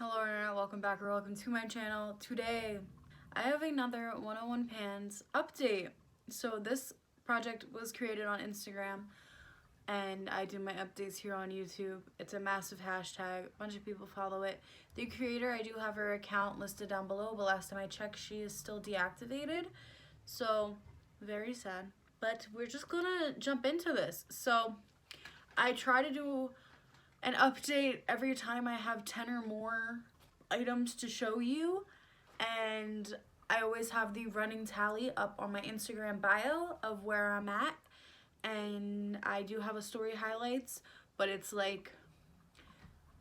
Hello Internet, welcome back or welcome to my channel. Today I have another 101 Pans update. So this project was created on Instagram and I do my updates here on YouTube. It's a massive hashtag, a bunch of people follow it. The creator, I do have her account listed down below, but last time I checked she is still deactivated. So very sad, but we're just gonna jump into this. So I try to do an update every time I have 10 or more items to show you, and I always have the running tally up on my Instagram bio of where I'm at, and I do have a story highlights, but it's like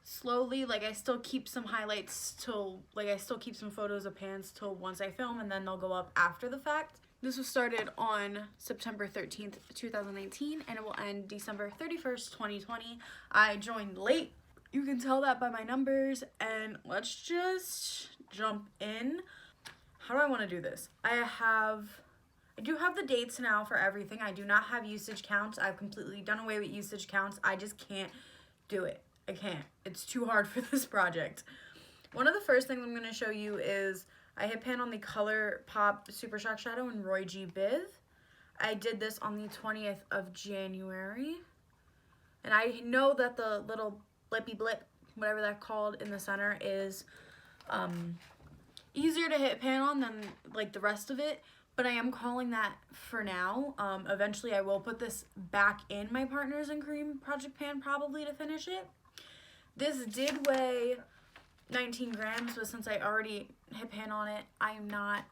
slowly, like I still keep some highlights till, like I still keep some photos of pans till once I film, and then they'll go up after the fact. This was started on September 13th, 2019, and it will end December 31st, 2020. I joined late. You can tell that by my numbers, and let's just jump in. How do I want to do this? I do have the dates now for everything. I do not have usage counts. I've completely done away with usage counts. I just can't do it. I can't. It's too hard for this project. One of the first things I'm going to show you is I hit pan on the ColourPop Super Shock Shadow in Roy G. Biv. I did this on the 20th of January. And I know that the little blippy blip, whatever that's called, in the center is easier to hit pan on than like the rest of it. But I am calling that for now. Eventually I will put this back in my Partners in Cream project pan probably to finish it. This did weigh 19 grams, but since I already hit pan on it, I'm not,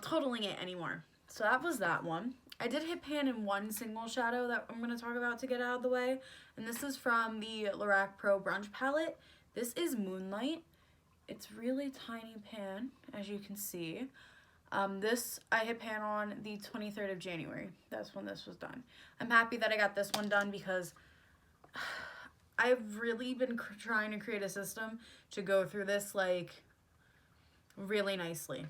totaling it anymore. So that was that one. I did hit pan in one single shadow that I'm going to talk about to get out of the way, and this is from the Lorac Pro Brunch palette. This is Moonlight. It's really tiny pan, as you can see. This I hit pan on the 23rd of January. That's when this was done. I'm happy that I got this one done because I've really been trying to create a system to go through this like really nicely.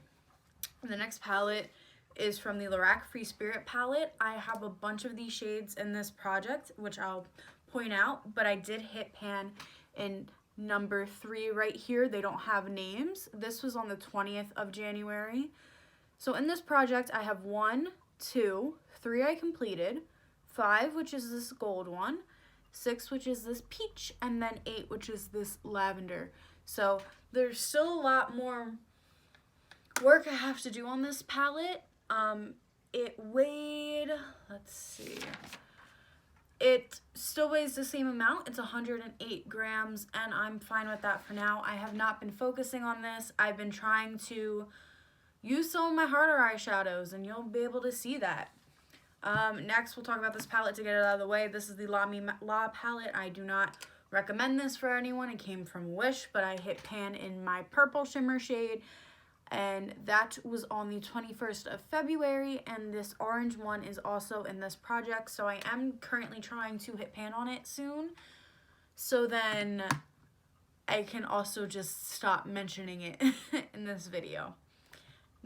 The next palette is from the Lorac Free Spirit palette. I have a bunch of these shades in this project, which I'll point out, but I did hit pan in number 3 right here. They don't have names. This was on the 20th of January. So in this project, I have 1, 2, 3 I completed, 5, which is this gold one, 6, which is this peach, and then 8, which is this lavender. So there's still a lot more work I have to do on this palette. It weighed, let's see, it still weighs the same amount. It's 108 grams, and I'm fine with that for now. I have not been focusing on this. I've been trying to use some of my harder eyeshadows, and you'll be able to see that. Next, we'll talk about this palette to get it out of the way. This is the La palette. I do not recommend this for anyone. It came from Wish, but I hit pan in my purple shimmer shade, and that was on the 21st of February, and this orange one is also in this project, so I am currently trying to hit pan on it soon, so then I can also just stop mentioning it in this video.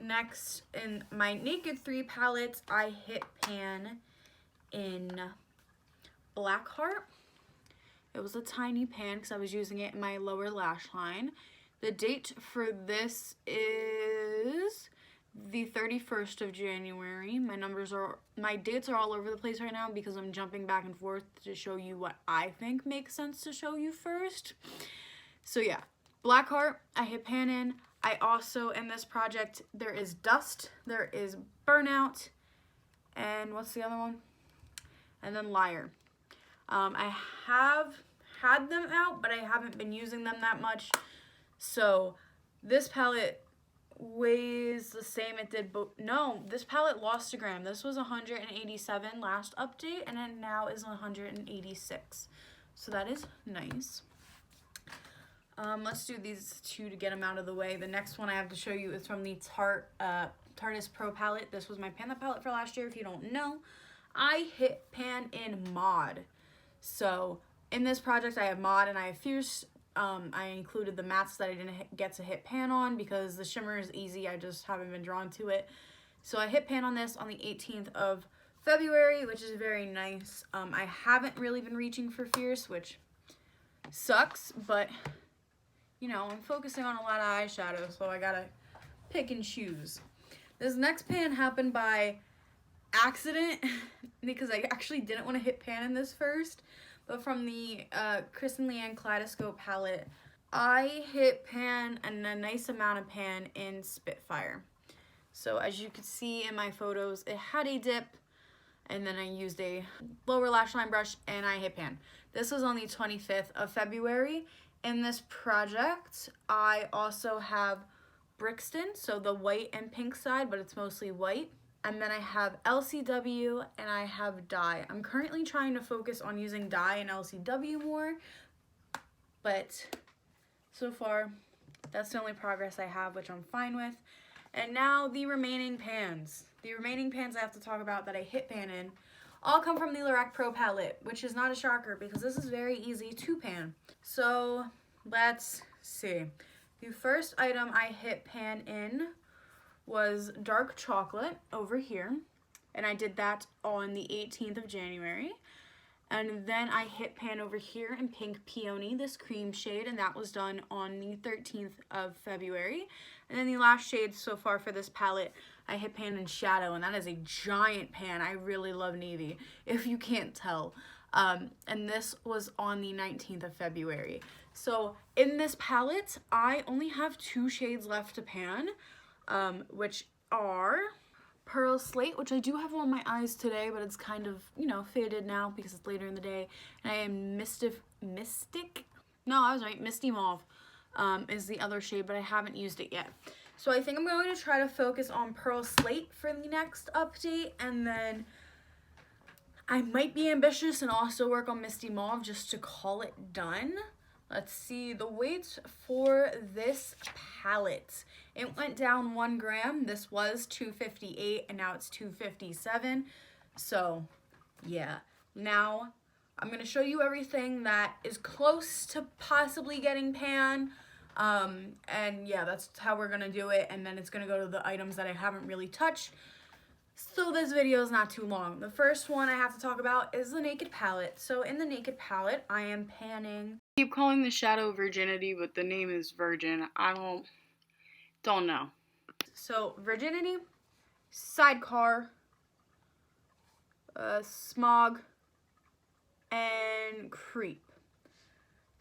Next, in my Naked 3 palettes, I hit pan in Blackheart. It was a tiny pan because I was using it in my lower lash line. The date for this is the 31st of January. My dates are all over the place right now because I'm jumping back and forth to show you what I think makes sense to show you first. So yeah, Blackheart, I hit pan in. I also, in this project, there is Dust, there is Burnout, and what's the other one? And then Liar. I have had them out, but I haven't been using them that much. So this palette weighs the same it did, but no, this palette lost a gram. This was 187 last update, and it now is 186. So that is nice. Let's do these two to get them out of the way. The next one I have to show you is from the Tarte's Pro palette. This was my Panda palette for last year. If you don't know, I hit pan in Mod. So in this project, I have Mod and I have Fierce. I included the mattes that I didn't get to hit pan on because the shimmer is easy. I just haven't been drawn to it. So I hit pan on this on the 18th of February, which is very nice. I haven't really been reaching for Fierce, which sucks, but you know, I'm focusing on a lot of eyeshadow, so I gotta pick and choose. This next pan happened by accident because I actually didn't want to hit pan in this first, but from the Chris and Leanne Kaleidoscope palette, I hit pan and a nice amount of pan in Spitfire. So as you can see in my photos, it had a dip, and then I used a lower lash line brush and I hit pan. This was on the 25th of February. In this project, I also have Brixton, so the white and pink side, but it's mostly white. And then I have LCW and I have dye. I'm currently trying to focus on using dye and LCW more, but so far that's the only progress I have, which I'm fine with. And now the remaining pans. The remaining pans I have to talk about that I hit pan in all come from the Lorac Pro palette, which is not a shocker because this is very easy to pan. So let's see. The first item I hit pan in was dark chocolate over here, and I did that on the 18th of January. And then I hit pan over here in Pink Peony, this cream shade, and that was done on the 13th of February. And then the last shade so far for this palette, I hit pan in Shadow, and that is a giant pan. I really love navy, if you can't tell. And this was on the 19th of February. So in this palette, I only have 2 shades left to pan, which are Pearl Slate, which I do have on my eyes today, but it's kind of, you know, faded now because it's later in the day. And I am Misty Mauve is the other shade, but I haven't used it yet. So I think I'm going to try to focus on Pearl Slate for the next update, and then I might be ambitious and also work on Misty Mauve just to call it done. Let's see the weights for this palette. It went down 1 gram. This was 258 and now it's 257. So yeah, now I'm gonna show you everything that is close to possibly getting pan. And yeah, that's how we're gonna do it. And then it's gonna go to the items that I haven't really touched, so this video is not too long. The first one I have to talk about is the Naked palette. So in the Naked palette, I am panning. I keep calling the shadow Virginity, but the name is Virgin. I don't know. So Virginity, Sidecar, Smog, and Creep.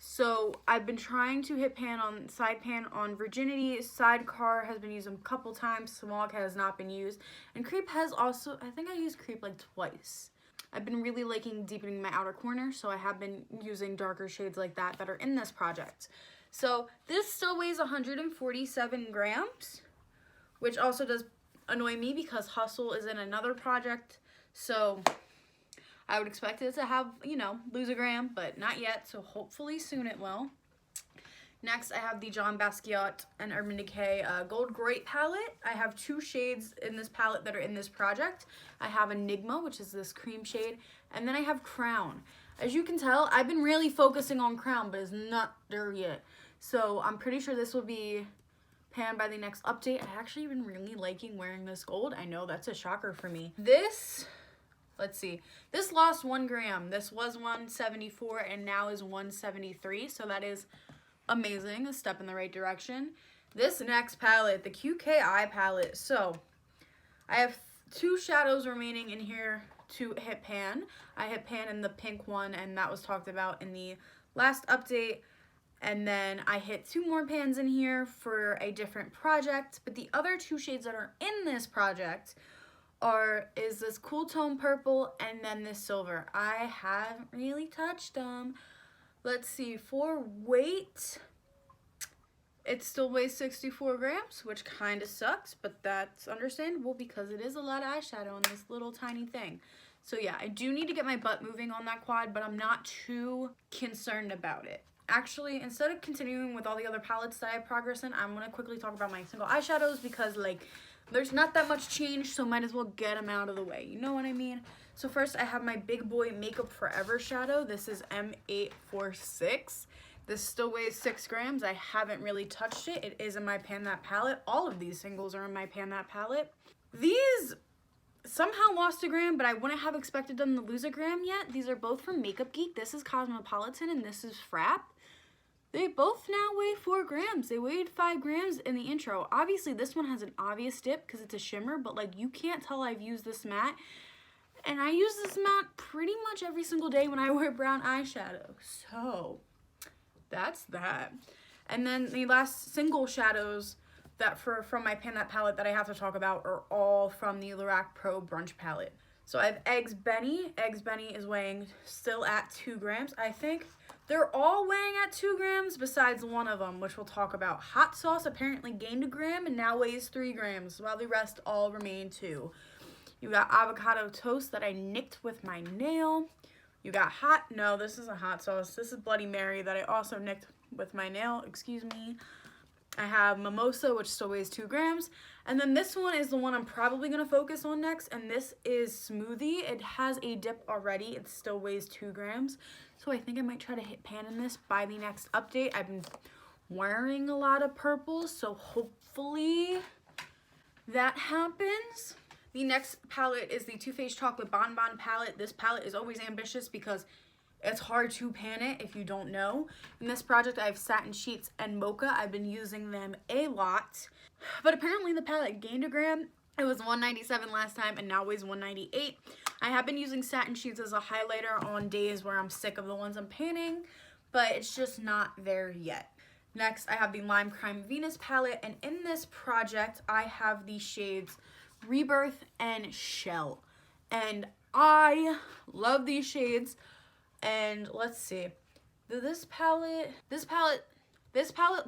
So I've been trying to hit pan on side pan on Virginity. Sidecar has been used a couple times. Smog has not been used. And Creep has also, I think I used Creep like twice. I've been really liking deepening my outer corner, so I have been using darker shades like that are in this project. So this still weighs 147 grams, which also does annoy me because Hustle is in another project. So I would expect it to have, you know, lose a gram, but not yet, so hopefully soon it will. Next, I have the John Basquiat and Urban Decay Gold Great palette. I have 2 shades in this palette that are in this project. I have Enigma, which is this cream shade, and then I have Crown. As you can tell, I've been really focusing on Crown, but it's not there yet. So I'm pretty sure this will be panned by the next update. I actually been really liking wearing this gold. I know that's a shocker for me. Let's see, this lost 1 gram. This was 174 and now is 173, so that is amazing, a step in the right direction. This next palette, the QKI palette. So I have 2 shadows remaining in here to hit pan. I hit pan in the pink one, and that was talked about in the last update. And then I hit 2 more pans in here for a different project, but the other 2 shades that are in this project is this cool tone purple and then this silver. I haven't really touched them. Let's see, for weight, it still weighs 64 grams, which kind of sucks, but that's understandable because it is a lot of eyeshadow on this little tiny thing. So yeah, I do need to get my butt moving on that quad, but I'm not too concerned about it. Actually, instead of continuing with all the other palettes that I have progress in, I'm going to quickly talk about my single eyeshadows because, like, there's not that much change, so might as well get them out of the way. You know what I mean? So first, I have my Big Boy Makeup Forever shadow. This is M846. This still weighs 6 grams. I haven't really touched it. It is in my Pan That palette. All of these singles are in my Pan That palette. These somehow lost a gram, but I wouldn't have expected them to lose a gram yet. These are both from Makeup Geek. This is Cosmopolitan, and this is Frap. They both now weigh 4 grams. They weighed 5 grams in the intro. Obviously, this one has an obvious dip because it's a shimmer, but like you can't tell I've used this matte. And I use this matte pretty much every single day when I wear brown eyeshadow. So that's that. And then the last single shadows that from my Pan That palette that I have to talk about are all from the Lorac Pro Brunch palette. So I have Eggs Benny. Eggs Benny is weighing still at 2 grams. I think they're all weighing at 2 grams besides one of them, which we'll talk about. Hot Sauce apparently gained a gram and now weighs 3 grams, while the rest all remain 2. You got Avocado Toast that I nicked with my nail. You got no, this isn't Hot Sauce. This is Bloody Mary that I also nicked with my nail, excuse me. I have Mimosa, which still weighs 2 grams. And then this one is the one I'm probably going to focus on next. And this is Smoothie. It has a dip already. It still weighs 2 grams. So I think I might try to hit pan in this by the next update. I've been wearing a lot of purples, so hopefully that happens. The next palette is the Too Faced Chocolate Bonbon palette. This palette is always ambitious because it's hard to pan it if you don't know. In this project, I have Satin Sheets and Mocha. I've been using them a lot. But apparently the palette gained a gram. It was 197 last time and now weighs 198. I have been using Satin Sheets as a highlighter on days where I'm sick of the ones I'm panning, but it's just not there yet. Next, I have the Lime Crime Venus palette, and in this project, I have the shades Rebirth and Shell. And I love these shades. And let's see, this palette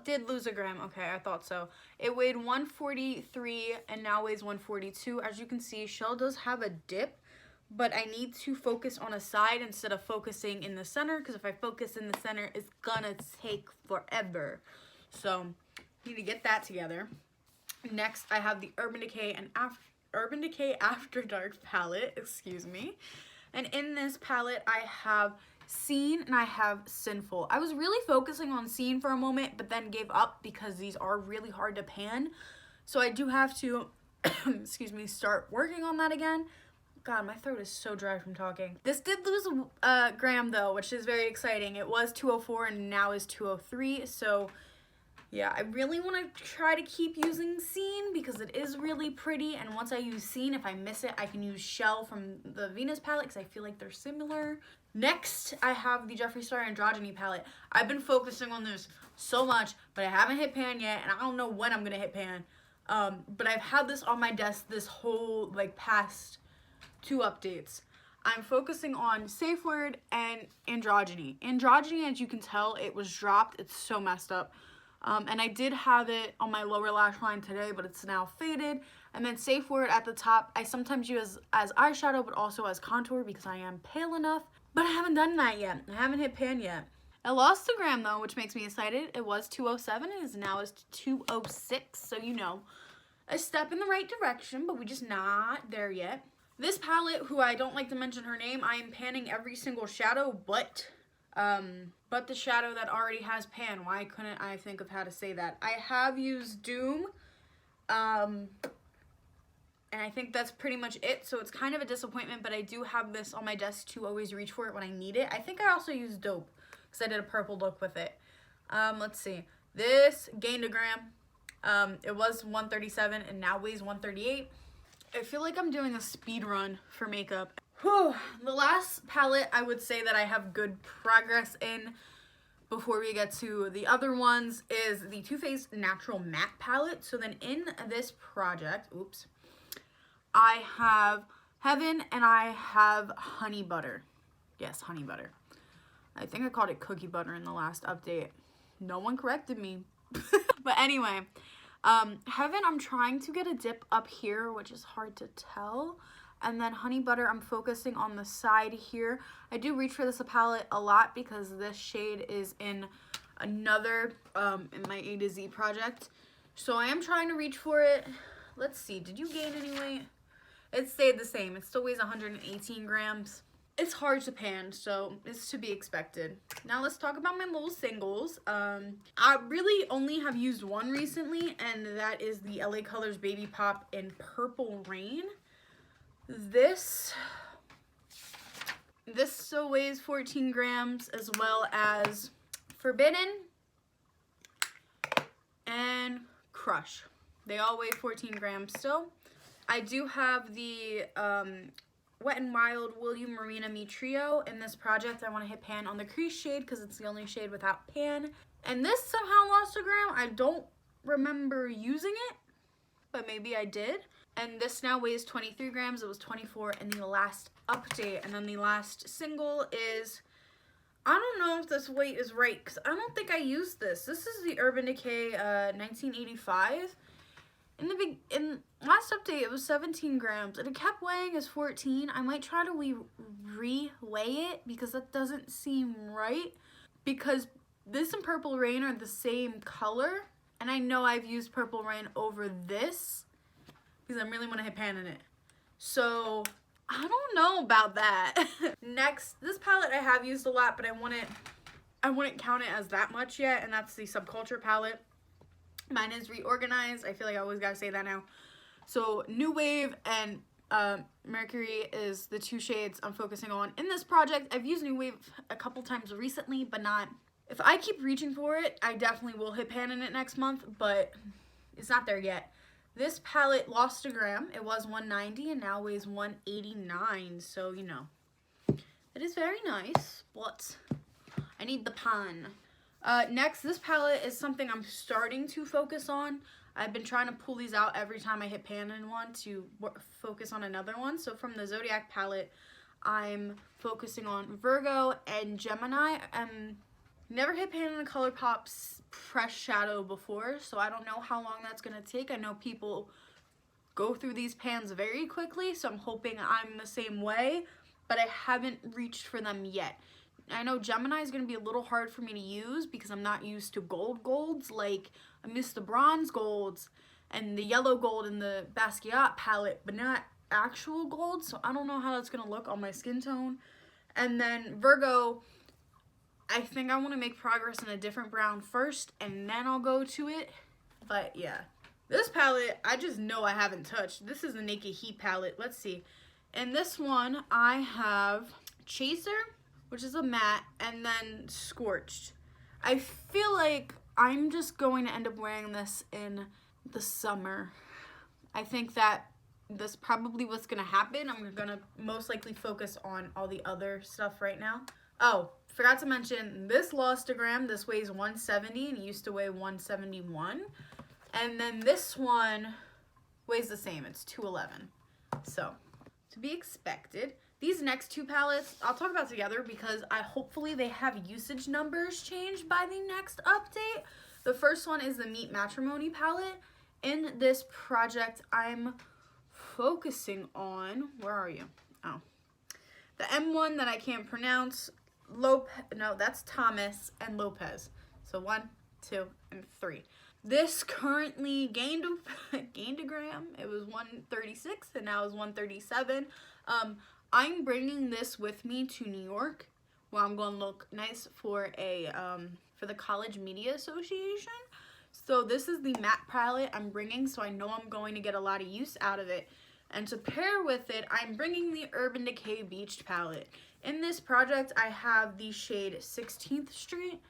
did lose a gram. Okay, I thought so. It weighed 143 and now weighs 142. As you can see, Shell does have a dip, but I need to focus on a side instead of focusing in the center, because if I focus in the center, it's gonna take forever. So need to get that together. Next, I have the Urban Decay After Dark palette, excuse me. And in this palette, I have Scene and I have Sinful. I was really focusing on Scene for a moment, but then gave up because these are really hard to pan. So I do have to, excuse me, start working on that again. God, my throat is so dry from talking. This did lose a gram though, which is very exciting. It was 204 and now is 203. So yeah, I really want to try to keep using Scene because it is really pretty. And once I use Scene, if I miss it, I can use Shell from the Venus palette because I feel like they're similar. Next, I have the Jeffree Star Androgyny palette. I've been focusing on this so much, but I haven't hit pan yet, and I don't know when I'm going to hit pan. But I've had this on my desk this whole, past 2 updates. I'm focusing on Safe Word and Androgyny. Androgyny, as you can tell, it was dropped. It's so messed up. And I did have it on my lower lash line today, but it's now faded. And then Safe Word at the top, I sometimes use as eyeshadow, but also as contour because I am pale enough. But I haven't done that yet. I haven't hit pan yet. I lost a gram though, which makes me excited. It was 207, it is now 206. So, you know, a step in the right direction, but we're just not there yet. This palette, who I don't like to mention her name, I am panning every single shadow, but the shadow that already has pan. Why couldn't I think of how to say that? I have used Doom, and I think that's pretty much it. So it's kind of a disappointment, but I do have this on my desk to always reach for it when I need it. I think I also used Dope because I did a purple look with it. Let's see. This gained a gram. It was 137 and now weighs 138. I feel like I'm doing a speed run for makeup. Whew. The last palette I would say that I have good progress in before we get to the other ones is the Too Faced Natural Matte palette. So then in this project, oops, I have Heaven and I have Honey Butter. Yes, Honey Butter. I think I called it Cookie Butter in the last update. No one corrected me. But anyway, Heaven, I'm trying to get a dip up here, which is hard to tell. And then Honey Butter, I'm focusing on the side here. I do reach for this palette a lot because this shade is in another, in my A to Z project. So I am trying to reach for it. Let's see, did you gain any weight? It stayed the same. It still weighs 118 grams. It's hard to pan, so it's to be expected. Now let's talk about my little singles. I really only have used one recently, and that is the LA Colors Baby Pop in Purple Rain. This still weighs 14 grams, as well as Forbidden. crush. They all weigh 14 grams still. I do have the Wet n Wild William Marina Me Trio. In this project, I want to hit pan on the crease shade because it's the only shade without pan. And this somehow lost a gram. I don't remember using it, but maybe I did. And this now weighs 23 grams. It was 24 in the last update. And then the last single is, I don't know if this weight is right because I don't think I used this. This is the Urban Decay 1985. In last update, it was 17 grams, and it kept weighing as 14. I might try to re-weigh it because that doesn't seem right. Because this and Purple Rain are the same color, and I know I've used Purple Rain over this because I really want to hit pan in it. So I don't know about that. Next, this palette I have used a lot, but I wouldn't count it as that much yet, and that's the Subculture palette. Mine is Reorganized. I feel like I always gotta say that now. So New Wave and Mercury is the two shades I'm focusing on in this project. I've used New Wave a couple times recently, but not. If I keep reaching for it, I definitely will hit pan in it next month, but it's not there yet. This palette lost a gram. It was 190 and now weighs 189. So, you know, it is very nice, but I need the pan. Next, this palette is something I'm starting to focus on. I've been trying to pull these out every time I hit pan in one to focus on another one. So from the Zodiac palette, I'm focusing on Virgo and Gemini. Never hit pan in a ColourPop's press shadow before, so I don't know how long that's going to take. I know people go through these pans very quickly, so I'm hoping I'm the same way, but I haven't reached for them yet. I know Gemini is going to be a little hard for me to use because I'm not used to golds. Like, I miss the bronze golds and the yellow gold in the Basquiat palette, but not actual gold, so I don't know how that's going to look on my skin tone. And then Virgo, I think I want to make progress in a different brown first, and then I'll go to it. But yeah, this palette, I just know I haven't touched. This is the Naked Heat palette. Let's see. In this one, I have Chaser, which is a matte, and then Scorched. I feel like I'm just going to end up wearing this in the summer. I think that this probably what's going to happen. I'm going to most likely focus on all the other stuff right now. Oh, forgot to mention, this lost a gram. This weighs 170 and it used to weigh 171. And then this one weighs the same. It's 211. So, to be expected. These next two palettes, I'll talk about together because hopefully they have usage numbers changed by the next update. The first one is the Meet Matrimony palette. In this project, I'm focusing on, where are you? Oh, the M1 that I can't pronounce, no, that's Thomas and Lopez. So 1, 2, and 3. This currently gained a gram. It was 136 and now it's 137. I'm bringing this with me to New York, where I'm going to look nice for for the College Media Association. So this is the matte palette I'm bringing, so I know I'm going to get a lot of use out of it. And to pair with it, I'm bringing the Urban Decay Beached palette. In this project, I have the shade 16th Street,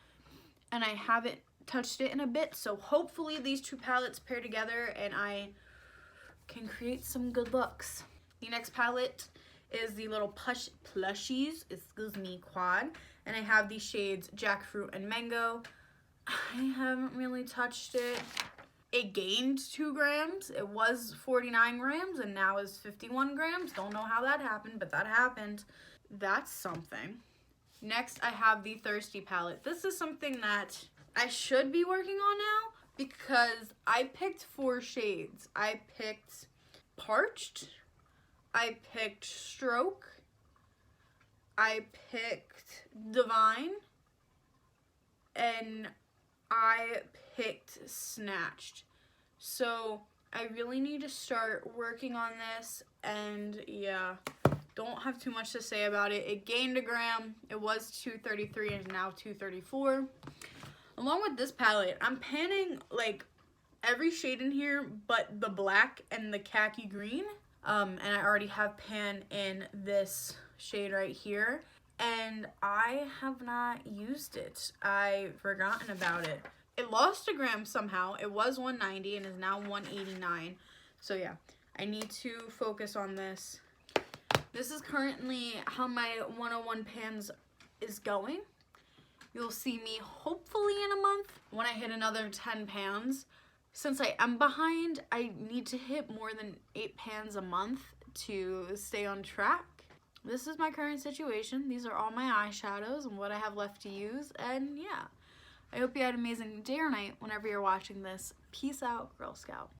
and I haven't touched it in a bit. So hopefully these two palettes pair together, and I can create some good looks. The next palette is the little plushies, quad, and I have these shades Jackfruit and Mango. I haven't really touched it. It gained 2 grams. It was 49 grams and now is 51 grams. Don't know how that happened, but that happened. That's something. Next, I have the Thirsty palette. This is something that I should be working on now because I picked 4 shades. I picked Parched, I picked Stroke, I picked Divine, and I picked Snatched. So I really need to start working on this, and yeah, don't have too much to say about it. It gained a gram. It was 233 and now 234. Along with this palette, I'm panning like every shade in here but the black and the khaki green. And I already have pan in this shade right here, and I have not used it. I've forgotten about it. It lost a gram somehow. It was 190 and is now 189. So yeah, I need to focus on this. This is currently how my 101 pans is going. You'll see me hopefully in a month when I hit another 10 pans. Since I am behind, I need to hit more than 8 pans a month to stay on track. This is my current situation. These are all my eyeshadows and what I have left to use. And yeah, I hope you had an amazing day or night whenever you're watching this. Peace out, Girl Scout.